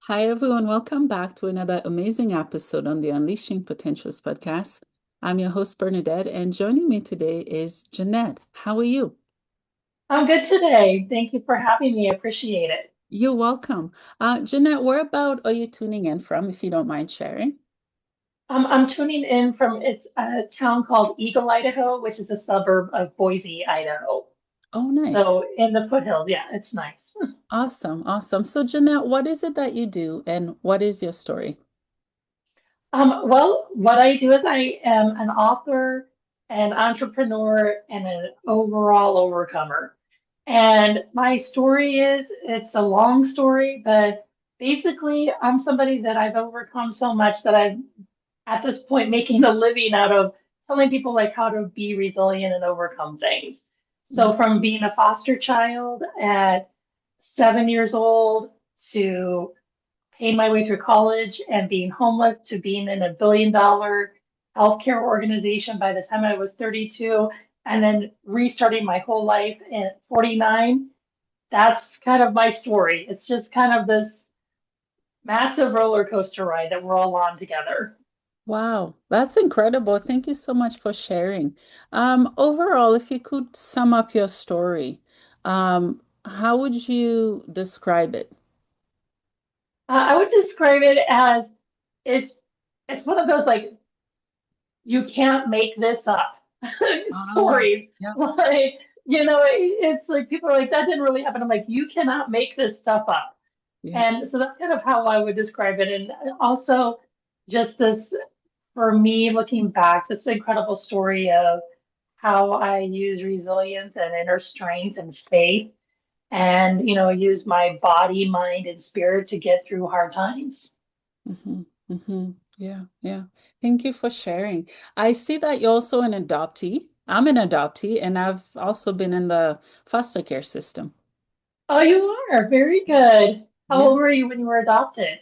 Hi, everyone. Welcome back to another amazing episode on the Unleashing Potentials podcast. I'm your host, Bernadette, and joining me today is Jeanette. How are you? I'm good today. Thank you for having me. I appreciate it. You're welcome. Jeanette, where about are you tuning in from, if you don't mind sharing? I'm tuning in from it's a town called Eagle, Idaho, which is a suburb of Boise, Idaho. Oh, nice. So in the foothills, yeah, it's nice. Awesome, awesome. So, Jeanette, what is it that you do and what is your story? Well, what I do is I am an author, an entrepreneur, and an overall overcomer. And my story is, it's a long story, but basically, I'm somebody that I've overcome so much that I'm at this point making a living out of telling people like how to be resilient and overcome things. Mm. So from being a foster child at 7 years old to paying my way through college and being homeless to being in a $1 billion healthcare organization by the time I was 32, and then restarting my whole life at 49. That's kind of my story. It's just kind of this massive roller coaster ride that we're all on together. Wow, that's incredible. Thank you so much for sharing. Overall, if you could sum up your story, how would you describe it? I would describe it as it's it's one of those like you can't make this up Ah, stories. yeah, Like, it's like people are like, that didn't really happen. I'm like, you cannot make this stuff up. yeah. And so that's kind of how I would describe it. And also just this, for me, looking back, this incredible story of how I use resilience and inner strength and faith and, use my body, mind, and spirit to get through hard times. Hmm. Hmm. Yeah, yeah. Thank you for sharing. I see that you're also an adoptee. I'm an adoptee, and I've also been in the foster care system. Oh, you are very good. How Yeah. old were you when you were adopted?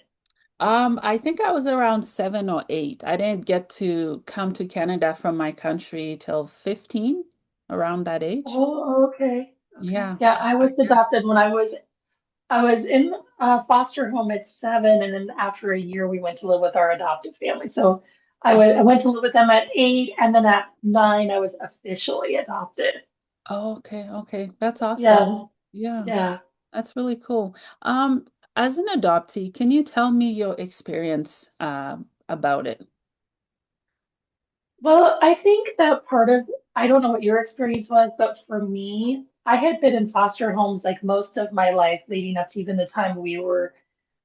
I think I was around 7 or 8. I didn't get to come to Canada from my country till 15, around that age. Oh, okay. Okay. Yeah. Yeah, I was adopted when I was in a foster home at 7, and then after a year we went to live with our adoptive family. So I went to live with them at 8, and then at 9 I was officially adopted. Oh, okay, okay. That's awesome. Yeah, Yeah, yeah. that's really cool. As an adoptee, can you tell me your experience about it? Well, I think that I don't know what your experience was, but for me, I had been in foster homes like most of my life leading up to even the time we were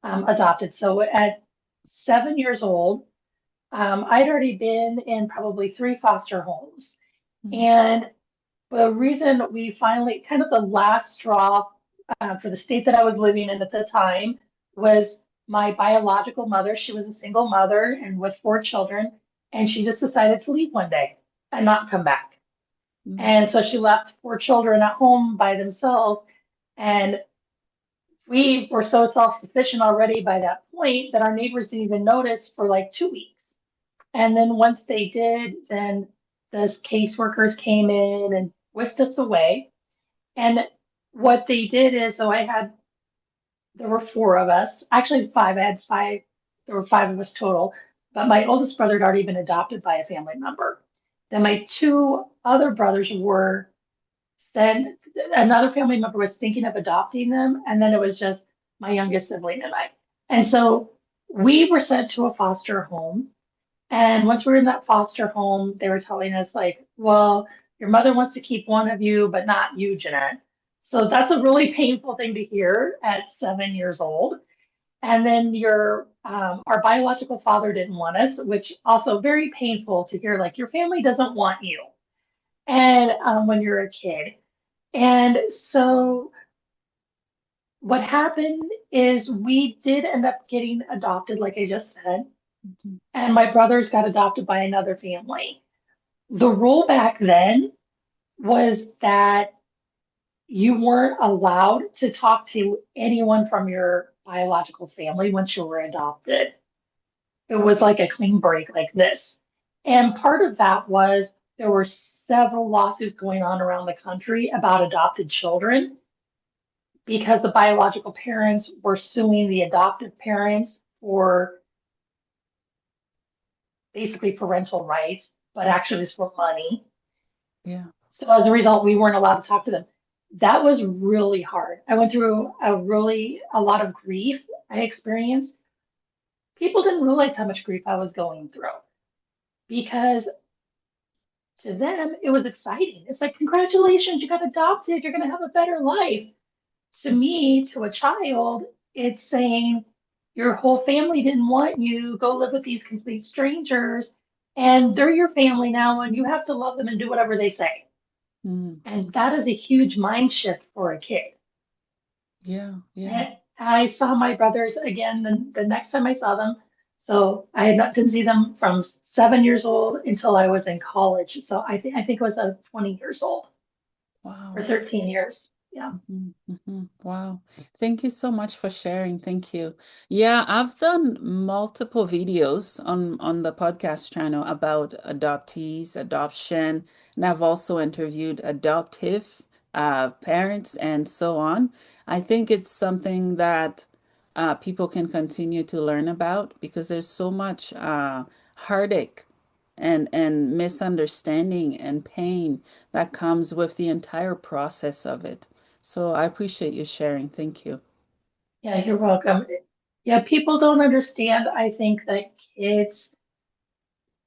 adopted. So at 7 years old, I'd already been in probably three foster homes. Mm. And the reason we finally, kind of the last straw for the state that I was living in at the time, was my biological mother. She was a single mother and with four children, and she just decided to leave one day and not come back. Mm. And so she left four children at home by themselves. And we were so self-sufficient already by that point that our neighbors didn't even notice for like 2 weeks. And then once they did, then the caseworkers came in and whisked us away. And what they did is, there were four of us, actually five. I had five, there were five of us total, but my oldest brother had already been adopted by a family member. Then my two other brothers were sent, another family member was thinking of adopting them, and then it was just my youngest sibling and I. And so we were sent to a foster home, and once we were in that foster home, they were telling us, like, well, your mother wants to keep one of you, but not you, Jeanette. So that's a really painful thing to hear at 7 years old. And then our biological father didn't want us, which also very painful to hear, like, your family doesn't want you. And when you're a kid. And so what happened is we did end up getting adopted, like I just said, Mhm. and my brothers got adopted by another family. The rule back then was that you weren't allowed to talk to anyone from your biological family once you were adopted. It was like a clean break like this. And part of that was there were several lawsuits going on around the country about adopted children. because the biological parents were suing the adoptive parents for basically parental rights, but actually it was for money. Yeah. So as a result, we weren't allowed to talk to them. That was really hard. I went through a lot of grief I experienced. People didn't realize how much grief I was going through because to them it was exciting. It's like, congratulations, you got adopted, you're going to have a better life. To me, to a child, it's saying your whole family didn't want you, go live with these complete strangers, and they're your family now, and you have to love them and do whatever they say. Mm. And that is a huge mind shift for a kid. Yeah. Yeah. And I saw my brothers again the next time I saw them. So I had not didn't see them from 7 years old until I was in college. So I think it was 20 years old or Wow. 13 years. Yeah. Wow. Thank you so much for sharing. Thank you. Yeah, I've done multiple videos on the podcast channel about adoptees, adoption, and I've also interviewed adoptive parents and so on. I think it's something that people can continue to learn about because there's so much heartache and misunderstanding and pain that comes with the entire process of it. So I appreciate you sharing. Thank you. Yeah, you're welcome. Yeah, people don't understand. I think that kids,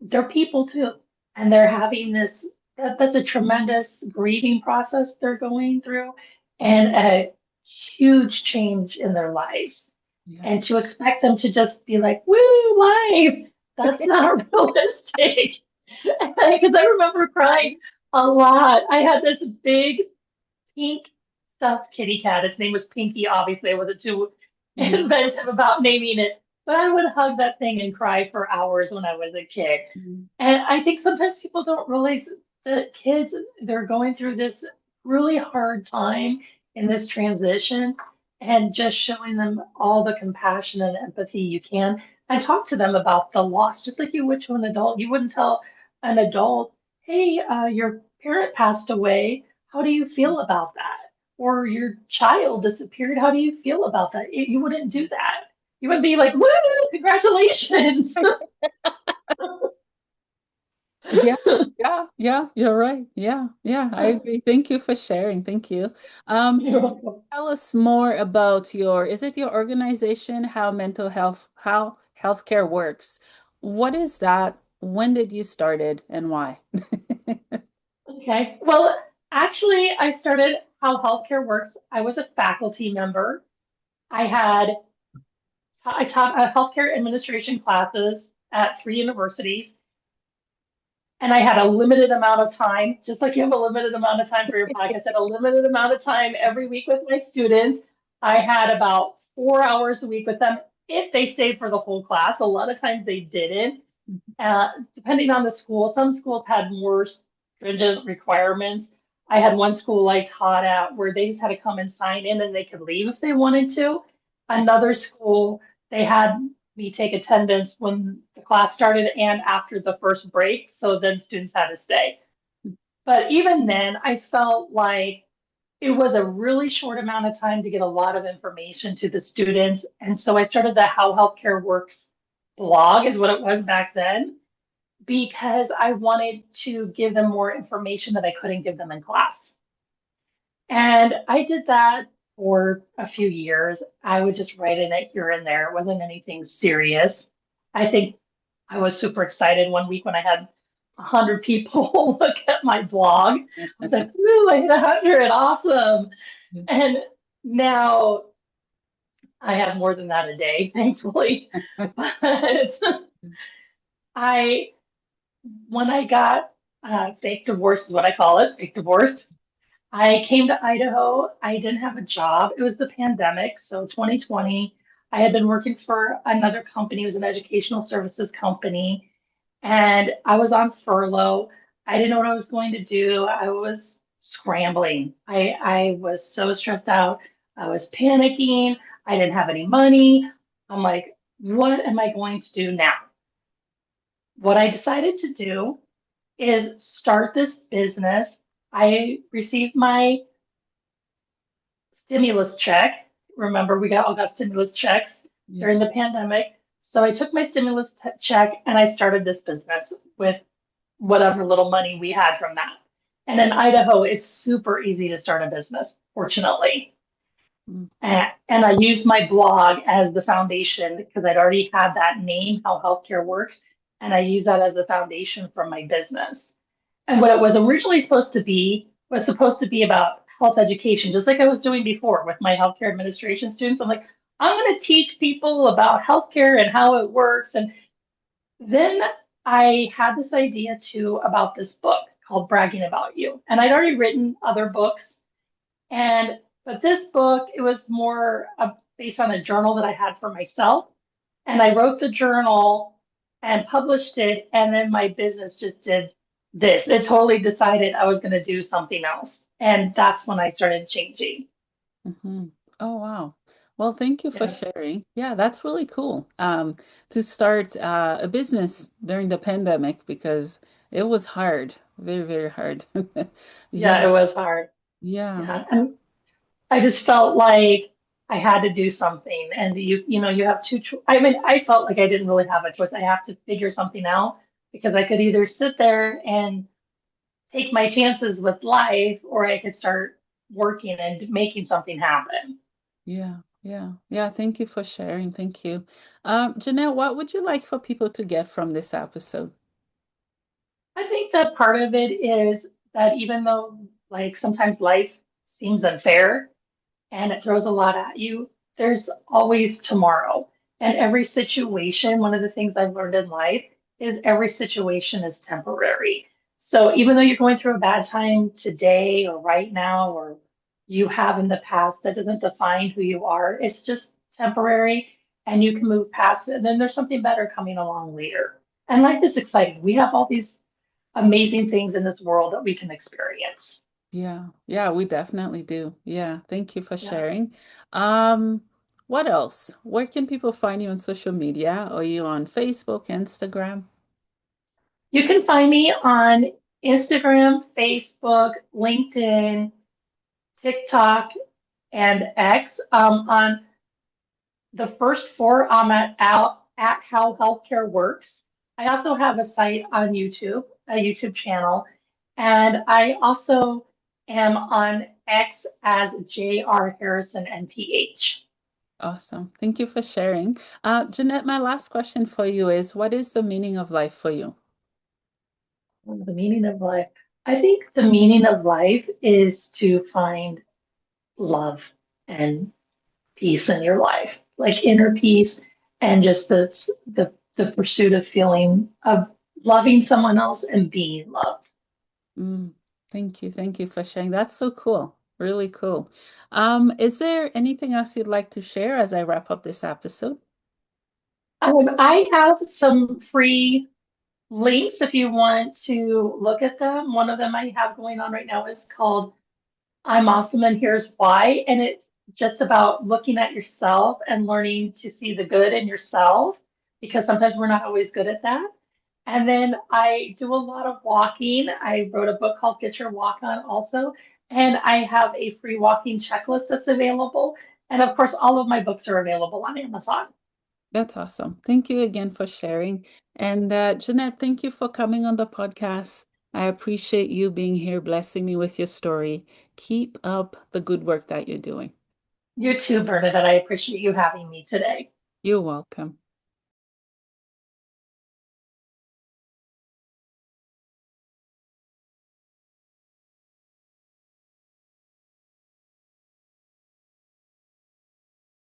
they're people too, and they're having that's a tremendous grieving process they're going through and a huge change in their lives. Yeah. And to expect them to just be like, woo, life, that's not realistic. Because I remember crying a lot. I had this big pink stuffed kitty cat. Its name was Pinky, obviously. I wasn't too Yeah. inventive about naming it, but I would hug that thing and cry for hours when I was a kid. Mm. And I think sometimes people don't realize that kids, they're going through this really hard time in this transition, and just showing them all the compassion and empathy you can and talk to them about the loss, just like you would to an adult. You wouldn't tell an adult, hey, your parent passed away. How do you feel about that? Or your child disappeared. How do you feel about that? You wouldn't do that. You wouldn't be like, woo, congratulations. Yeah. Yeah. Yeah. You're right. Yeah. Yeah. I agree. Thank you for sharing. Thank you. You're welcome. Tell us more about is it your organization, how healthcare works? What is that? When did you start it and why? Okay. Well, actually, I started how healthcare works. I was a faculty member. I had I taught healthcare administration classes at 3 universities, and I had a limited amount of time, just like you have a limited amount of time for your podcast. I had a limited amount of time every week with my students. I had about 4 hours a week with them if they stayed for the whole class. A lot of times they didn't. Depending on the school, some schools had more stringent requirements. I had one school I taught at where they just had to come and sign in and they could leave if they wanted to. Another school, they had me take attendance when the class started and after the first break. So then students had to stay. But even then, I felt like it was a really short amount of time to get a lot of information to the students. And so I started the How Healthcare Works blog, is what it was back then, because I wanted to give them more information that I couldn't give them in class. And I did that for a few years. I would just write in it here and there. It wasn't anything serious. I think I was super excited one week when I had 100 people look at my blog. I was like, "Ooh, I hit 100, awesome!" And now I have more than that a day, thankfully. But I when I got fake divorce is what I call it, fake divorce. I came to Idaho. I didn't have a job. It was the pandemic, so 2020. I had been working for another company. It was an educational services company, and I was on furlough. I didn't know what I was going to do. I was scrambling. I was so stressed out. I was panicking. I didn't have any money. I'm like, what am I going to do now? What I decided to do is start this business. I received my stimulus check. Remember, we all got stimulus checks Yeah. during the pandemic. So I took my stimulus check and I started this business with whatever little money we had from that. And in Idaho, it's super easy to start a business, fortunately. Mm, And I used my blog as the foundation because I'd already had that name, how healthcare works. And I use that as the foundation for my business. And what it was originally supposed to be was supposed to be about health education, just like I was doing before with my healthcare administration students. I'm like, I'm going to teach people about healthcare and how it works. And then I had this idea too about this book called Bragging About You. And I'd already written other books. And but this book, it was more based on a journal that I had for myself. And I wrote the journal and published it. And then my business just did this. It totally decided I was going to do something else. And that's when I started changing. mhm. Oh, wow. Well, thank you for Yeah. sharing. Yeah, that's really cool. To start a business during the pandemic because it was hard, very, very hard. Yeah, Yeah, it was hard. yeah, Yeah. And I just felt like I had to do something. And you have I mean, I felt like I didn't really have a choice. I have to figure something out because I could either sit there and take my chances with life, or I could start working and making something happen. yeah, yeah, yeah. Thank you for sharing. Thank you. Jeanette, what would you like for people to get from this episode? I think that part of it is that even though like sometimes life seems unfair and it throws a lot at you, there's always tomorrow. And every situation, one of the things I've learned in life is every situation is temporary. So even though you're going through a bad time today or right now, or you have in the past, that doesn't define who you are. It's just temporary and you can move past it. And then there's something better coming along later. And life is exciting. We have all these amazing things in this world that we can experience. Yeah, yeah, we definitely do. Yeah, thank you for Yeah. sharing. Um, what else? Where can people find you on social media? Are you on Facebook, Instagram? You can find me on Instagram, Facebook, LinkedIn, TikTok, and X. On the first four, I'm at How Healthcare Works. I also have a site on YouTube, a YouTube channel, and I also am on X as J.R. Harrison NPH. Awesome. Thank you for sharing. Jeanette, my last question for you is, what is the meaning of life for you? The meaning of life. I think the meaning of life is to find love and peace in your life, like inner peace and just the pursuit of feeling of loving someone else and being loved. Mm, thank you. Thank you for sharing. That's so cool. Really cool. Is there anything else you'd like to share as I wrap up this episode? I have some free links if you want to look at them. One of them I have going on right now is called I'm Awesome and Here's Why. And it's just about looking at yourself and learning to see the good in yourself because sometimes we're not always good at that. And then I do a lot of walking. I wrote a book called Get Your Walk On also. And I have a free walking checklist that's available. And of course, all of my books are available on Amazon. That's awesome. Thank you again for sharing. And Jeanette, thank you for coming on the podcast. I appreciate you being here, blessing me with your story. Keep up the good work that you're doing. You too, Bernadette. I appreciate you having me today. You're welcome.